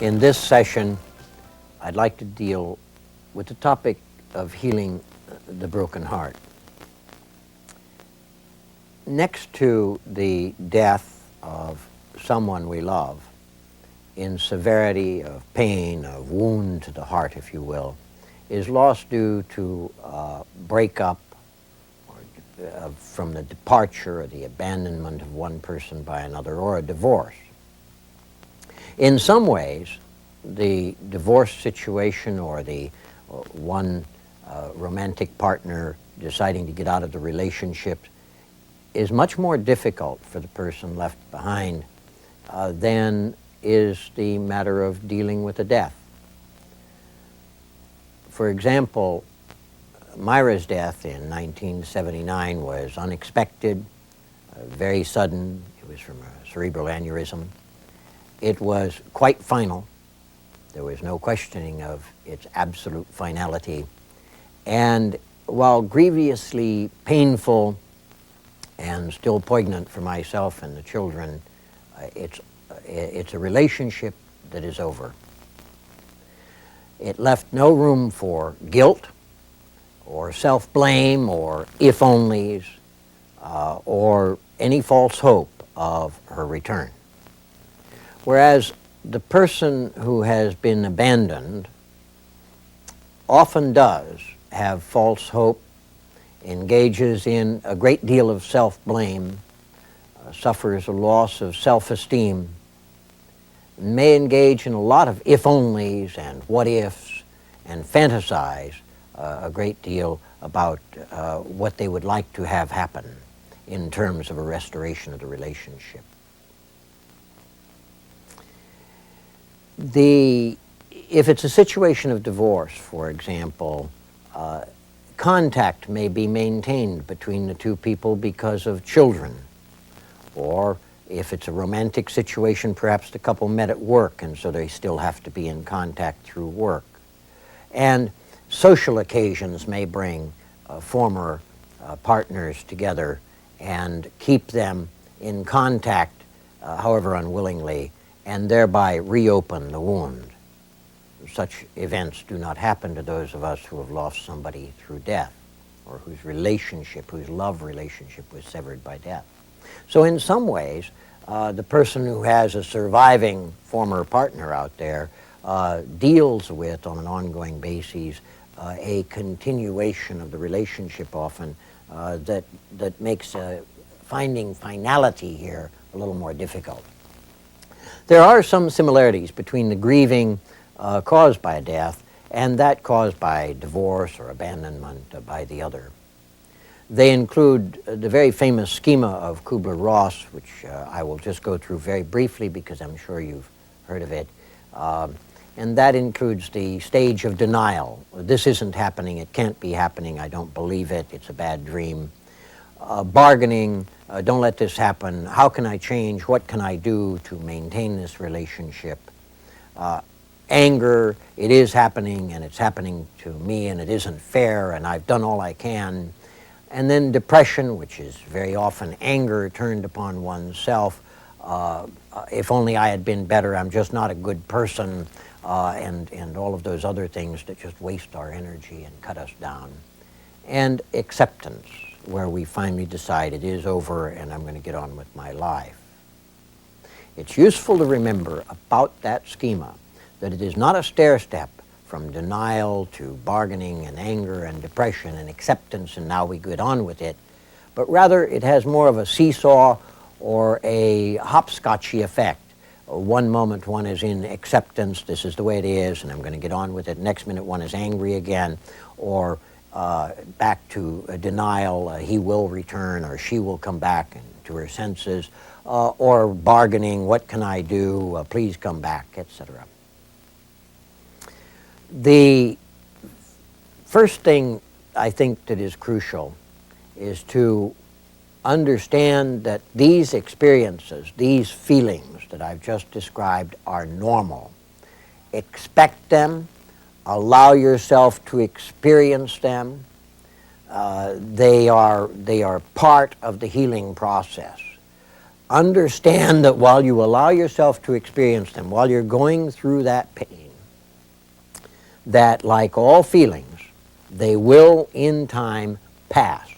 In this session, I'd like to deal with the topic of healing the broken heart. Next to the death of someone we love, in severity of pain, of wound to the heart, if you will, is loss due to breakup or from the departure or the abandonment of one person by another, or a divorce. In some ways, the divorce situation or the one romantic partner deciding to get out of the relationship is much more difficult for the person left behind than is the matter of dealing with a death. For example, Myra's death in 1979 was unexpected, very sudden. It was from a cerebral aneurysm. It was quite final. There was no questioning of its absolute finality. And while grievously painful and still poignant for myself and the children, it's a relationship that is over. It left no room for guilt or self-blame or if-onlys or any false hope of her return. Whereas the person who has been abandoned often does have false hope, engages in a great deal of self-blame, suffers a loss of self-esteem, may engage in a lot of if-onlys and what-ifs and fantasize a great deal about what they would like to have happen in terms of a restoration of the relationship. If it's a situation of divorce, for example, contact may be maintained between the two people because of children. Or if it's a romantic situation, perhaps the couple met at work and so they still have to be in contact through work. And social occasions may bring former partners together and keep them in contact, however unwillingly, and thereby reopen the wound. Such events do not happen to those of us who have lost somebody through death, or whose love relationship was severed by death. So in some ways, the person who has a surviving former partner out there deals with, on an ongoing basis, a continuation of the relationship often that makes finding finality here a little more difficult. There are some similarities between the grieving caused by a death and that caused by divorce or abandonment by the other. They include the very famous schema of Kubler-Ross, which I will just go through very briefly because I'm sure you've heard of it. And that includes the stage of denial. This isn't happening, it can't be happening, I don't believe it, it's a bad dream. Bargaining, don't let this happen, how can I change, what can I do to maintain this relationship? Anger, it is happening and it's happening to me and it isn't fair and I've done all I can. And then depression, which is very often anger turned upon oneself. If only I had been better, I'm just not a good person, and all of those other things that just waste our energy and cut us down. And acceptance, where we finally decide it is over and I'm going to get on with my life. It's useful to remember about that schema that it is not a stair-step from denial to bargaining and anger and depression and acceptance and now we get on with it, but rather it has more of a seesaw or a hopscotchy effect. One moment one is in acceptance, this is the way it is and I'm going to get on with it. Next minute one is angry again, or back to denial, he will return or she will come back to her senses, or bargaining, what can I do, please come back, etc. The first thing I think that is crucial is to understand that these experiences, these feelings that I've just described are normal. Expect them, allow yourself to experience them. They are part of the healing process. understand that while you allow yourself to experience them, while you're going through that pain, that like all feelings, they will in time pass.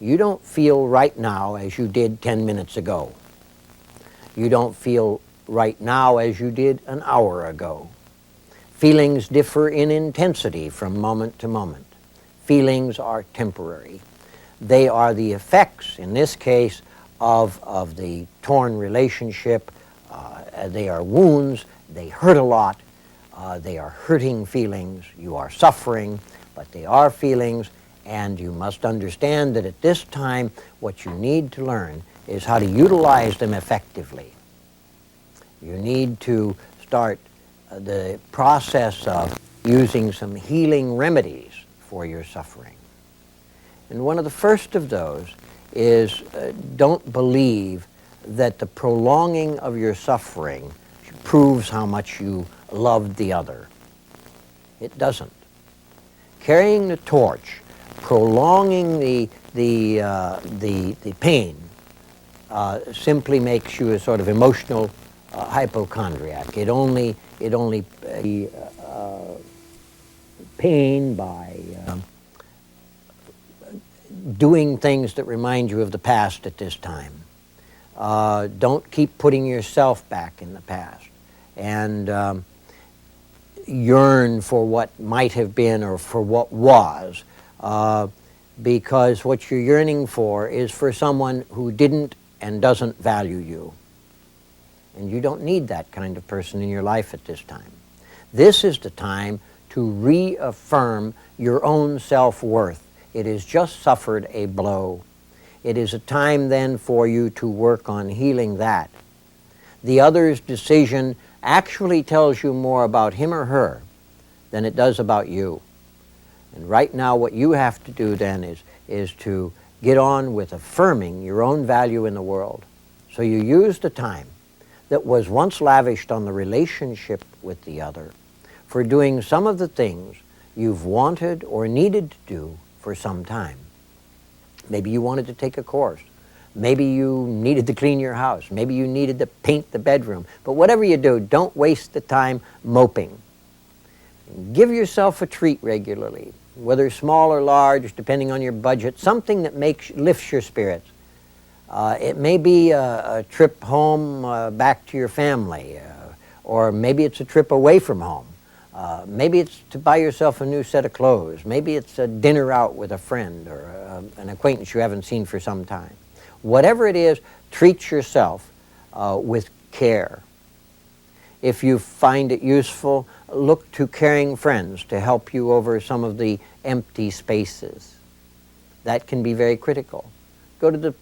You don't feel right now as you did 10 minutes ago. You don't feel right now as you did an hour ago. Feelings differ in intensity from moment to moment. Feelings are temporary. They are the effects, in this case, of the torn relationship. They are wounds. They hurt a lot. They are hurting feelings. You are suffering, but they are feelings, and you must understand that at this time what you need to learn is how to utilize them effectively. You need to start the process of using some healing remedies for your suffering. And one of the first of those is don't believe that the prolonging of your suffering proves how much you loved the other. It doesn't. Carrying the torch, prolonging the pain, simply makes you a sort of emotional hypochondriac. It only pain by doing things that remind you of the past at this time. Don't keep putting yourself back in the past and yearn for what might have been or for what was, because what you're yearning for is for someone who didn't and doesn't value you. And you don't need that kind of person in your life at this time. This is the time to reaffirm your own self-worth. It has just suffered a blow. It is a time then for you to work on healing that. The other's decision actually tells you more about him or her than it does about you. And right now what you have to do then is to get on with affirming your own value in the world. So you use the time that was once lavished on the relationship with the other for doing some of the things you've wanted or needed to do for some time. Maybe you wanted to take a course. Maybe you needed to clean your house. Maybe you needed to paint the bedroom. But whatever you do, don't waste the time moping. Give yourself a treat regularly, whether small or large, depending on your budget, something that lifts your spirits. It may be a trip home back to your family, or maybe it's a trip away from home. Maybe it's to buy yourself a new set of clothes. Maybe it's a dinner out with a friend or an acquaintance you haven't seen for some time. Whatever it is, treat yourself with care. If you find it useful, look to caring friends to help you over some of the empty spaces. That can be very critical. Go to the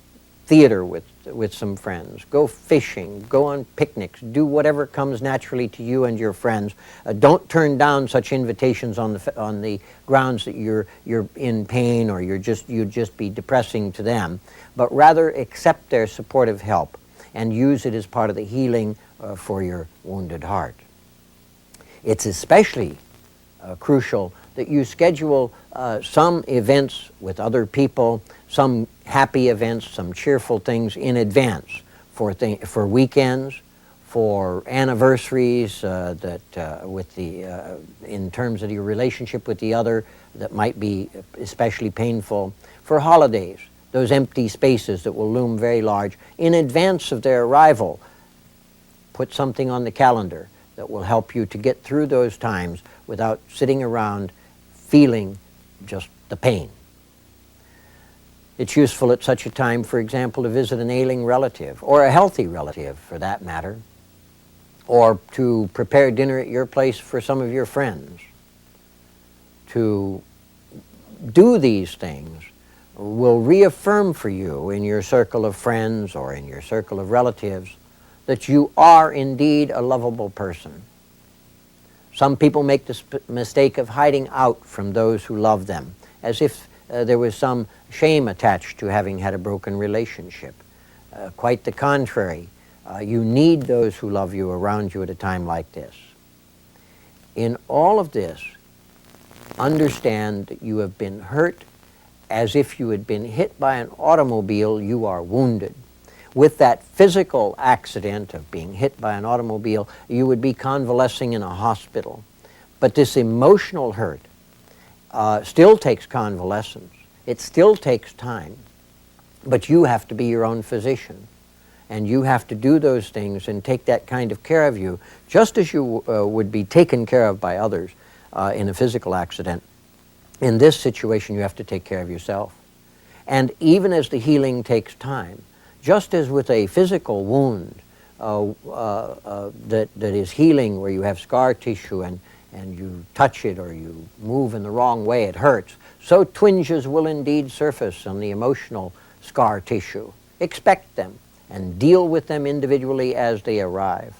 theater with some friends. Go fishing. Go on picnics. Do whatever comes naturally to you and your friends. Don't turn down such invitations on the grounds that you're in pain or you'd just be depressing to them, but rather accept their supportive help and use it as part of the healing for your wounded heart. It's especially crucial that you schedule some events with other people, some happy events, some cheerful things in advance for weekends, for anniversaries in terms of your relationship with the other that might be especially painful, for holidays, those empty spaces that will loom very large. In advance of their arrival, put something on the calendar that will help you to get through those times without sitting around feeling just the pain. It's useful at such a time, for example, to visit an ailing relative, or a healthy relative for that matter, or to prepare dinner at your place for some of your friends. To do these things will reaffirm for you in your circle of friends or in your circle of relatives that you are indeed a lovable person. Some people make the mistake of hiding out from those who love them, as if there was some shame attached to having had a broken relationship. Quite the contrary. You need those who love you around you at a time like this. In all of this, understand that you have been hurt as if you had been hit by an automobile. You are wounded. With that physical accident of being hit by an automobile, you would be convalescing in a hospital. But this emotional hurt still takes convalescence. It still takes time. But you have to be your own physician. And you have to do those things and take that kind of care of you, just as you would be taken care of by others in a physical accident. In this situation, you have to take care of yourself. And even as the healing takes time, just as with a physical wound that is healing, where you have scar tissue and you touch it or you move in the wrong way, it hurts, so twinges will indeed surface on the emotional scar tissue. Expect them and deal with them individually as they arrive.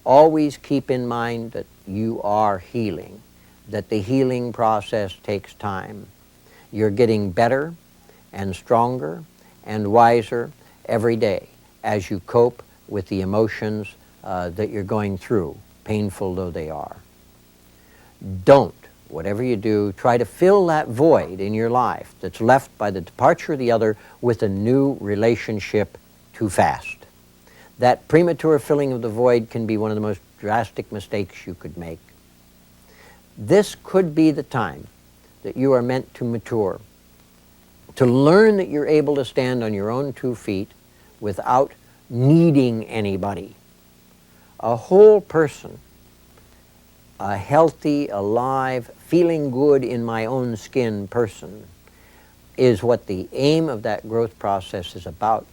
Always keep in mind that you are healing, that the healing process takes time. You're getting better and stronger and wiser every day as you cope with the emotions that you're going through, painful though they are. Don't, whatever you do, try to fill that void in your life that's left by the departure of the other with a new relationship too fast. That premature filling of the void can be one of the most drastic mistakes you could make. This could be the time that you are meant to mature, to learn that you're able to stand on your own 2 feet without needing anybody. A whole person, a healthy, alive, feeling good in my own skin person is what the aim of that growth process is about.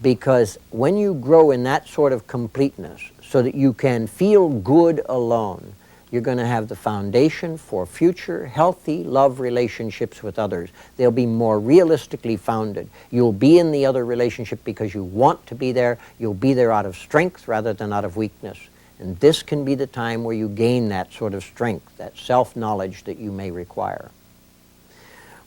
Because when you grow in that sort of completeness so that you can feel good alone, you're going to have the foundation for future healthy love relationships with others. They'll be more realistically founded. You'll be in the other relationship because you want to be there. You'll be there out of strength rather than out of weakness. And this can be the time where you gain that sort of strength, that self-knowledge that you may require.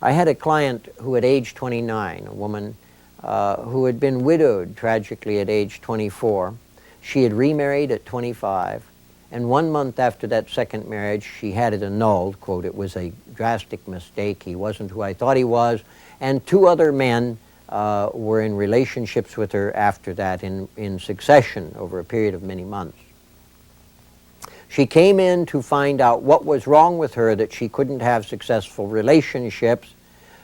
I had a client who at age 29, a woman who had been widowed tragically at age 24. She had remarried at 25. And 1 month after that second marriage, she had it annulled. Quote, "It was a drastic mistake. He wasn't who I thought he was." And 2 other men were in relationships with her after that in succession over a period of many months. She came in to find out what was wrong with her that she couldn't have successful relationships.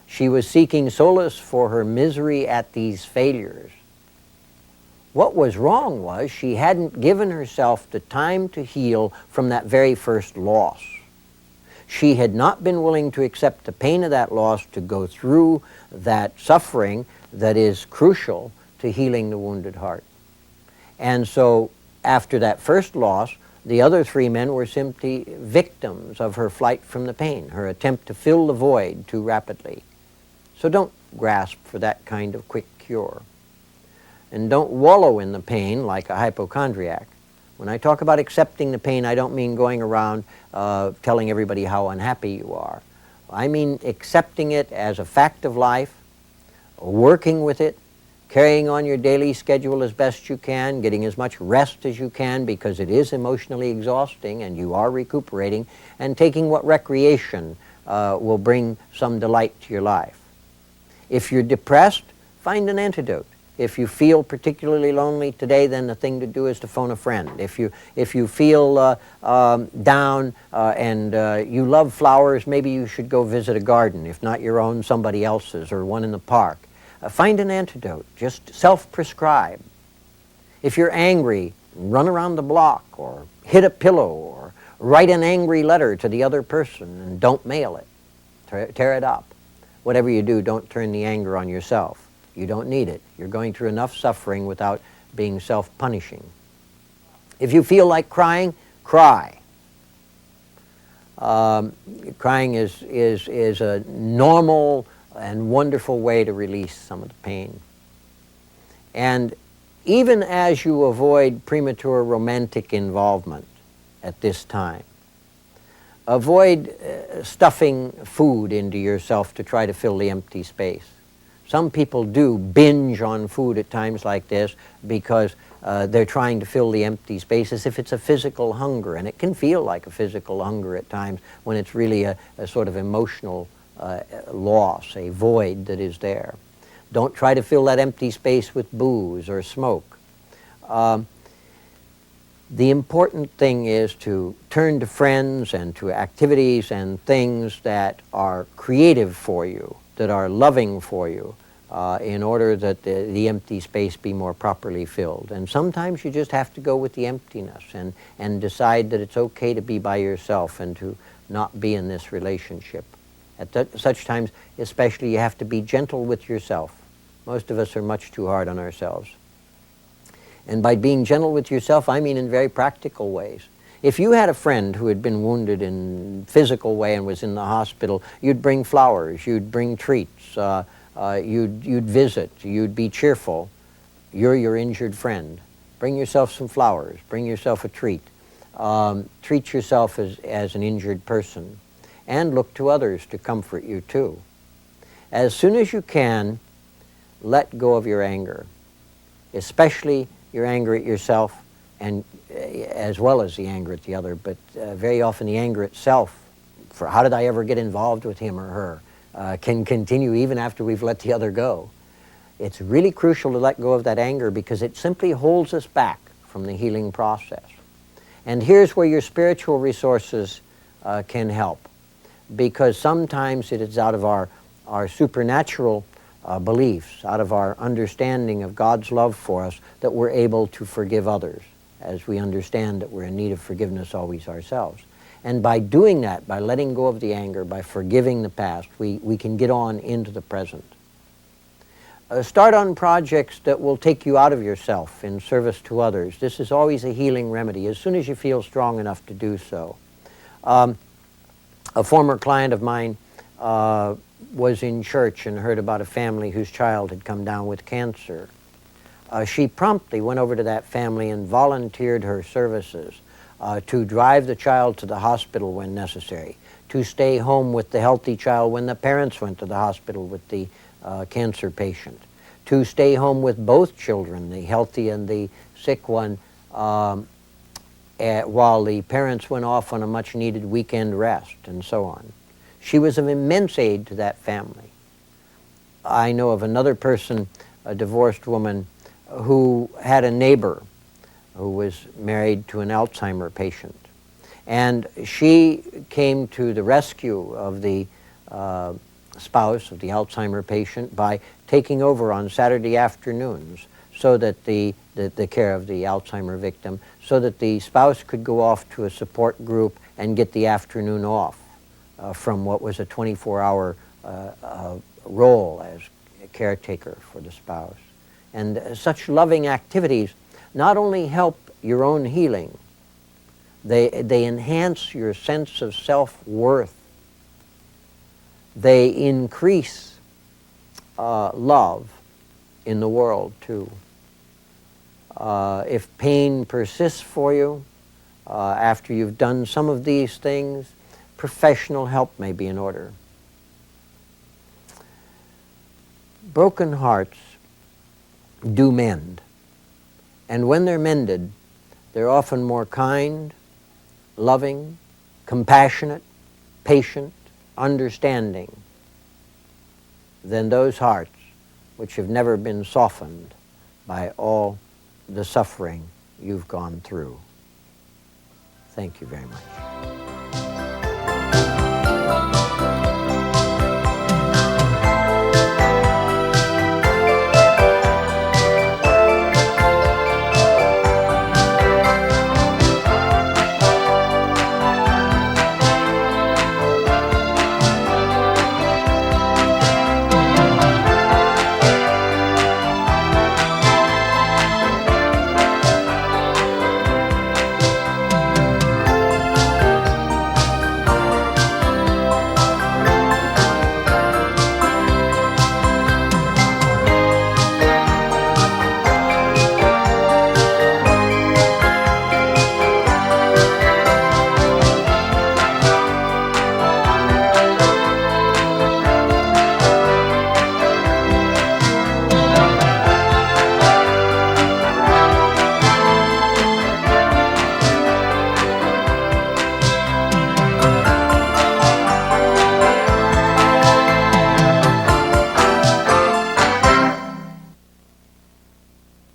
She was seeking solace for her misery at these failures. What was wrong was she hadn't given herself the time to heal from that very first loss. She had not been willing to accept the pain of that loss, to go through that suffering that is crucial to healing the wounded heart. And so after that first loss, the other 3 men were simply victims of her flight from the pain, her attempt to fill the void too rapidly. So don't grasp for that kind of quick cure. And don't wallow in the pain like a hypochondriac. When I talk about accepting the pain, I don't mean going around telling everybody how unhappy you are. I mean accepting it as a fact of life, working with it, carrying on your daily schedule as best you can, getting as much rest as you can because it is emotionally exhausting and you are recuperating, and taking what recreation will bring some delight to your life. If you're depressed, find an antidote. If you feel particularly lonely today, then the thing to do is to phone a friend. If you feel down and you love flowers, maybe you should go visit a garden, if not your own, somebody else's, or one in the park. Find an antidote. Just self-prescribe. If you're angry, run around the block, or hit a pillow, or write an angry letter to the other person, and don't mail it. Tear it up. Whatever you do, don't turn the anger on yourself. You don't need it. You're going through enough suffering without being self-punishing. If you feel like crying, cry. Crying is a normal and wonderful way to release some of the pain. And even as you avoid premature romantic involvement at this time, avoid stuffing food into yourself to try to fill the empty space. Some people do binge on food at times like this because they're trying to fill the empty space as if it's a physical hunger, and it can feel like a physical hunger at times when it's really a sort of emotional loss, a void that is there. Don't try to fill that empty space with booze or smoke. The important thing is to turn to friends and to activities and things that are creative for you, that are loving for you, in order that the empty space be more properly filled. And sometimes you just have to go with the emptiness and decide that it's okay to be by yourself and to not be in this relationship. At such times, especially, you have to be gentle with yourself. Most of us are much too hard on ourselves. And by being gentle with yourself, I mean in very practical ways. If you had a friend who had been wounded in a physical way and was in the hospital, you'd bring flowers, you'd bring treats, you'd visit, you'd be cheerful. You're your injured friend. Bring yourself some flowers, bring yourself a treat. Treat yourself as an injured person. And look to others to comfort you too. As soon as you can, let go of your anger, especially your anger at yourself, and as well as the anger at the other, but very often the anger itself, for how did I ever get involved with him or her, can continue even after we've let the other go. It's really crucial to let go of that anger because it simply holds us back from the healing process. And here's where your spiritual resources can help, because sometimes it is out of our supernatural beliefs, out of our understanding of God's love for us, that we're able to forgive others, as we understand that we're in need of forgiveness always ourselves. And by doing that, by letting go of the anger, by forgiving the past, we can get on into the present. Start on projects that will take you out of yourself in service to others. This is always a healing remedy, as soon as you feel strong enough to do so. A former client of mine was in church and heard about a family whose child had come down with cancer. She promptly went over to that family and volunteered her services to drive the child to the hospital when necessary, to stay home with the healthy child when the parents went to the hospital with the cancer patient, to stay home with both children, the healthy and the sick one, while the parents went off on a much-needed weekend rest, and so on. She was of immense aid to that family. I know of another person, a divorced woman, who had a neighbor who was married to an Alzheimer patient. And she came to the rescue of the spouse of the Alzheimer patient by taking over on Saturday afternoons so that the care of the Alzheimer victim, so that the spouse could go off to a support group and get the afternoon off from what was a 24-hour role as a caretaker for the spouse. And such loving activities not only help your own healing, they enhance your sense of self-worth. They increase love in the world too. If pain persists for you after you've done some of these things, professional help may be in order. Broken hearts do mend, and when they're mended, they're often more kind, loving, compassionate, patient, understanding than those hearts which have never been softened by all the suffering you've gone through. Thank you very much.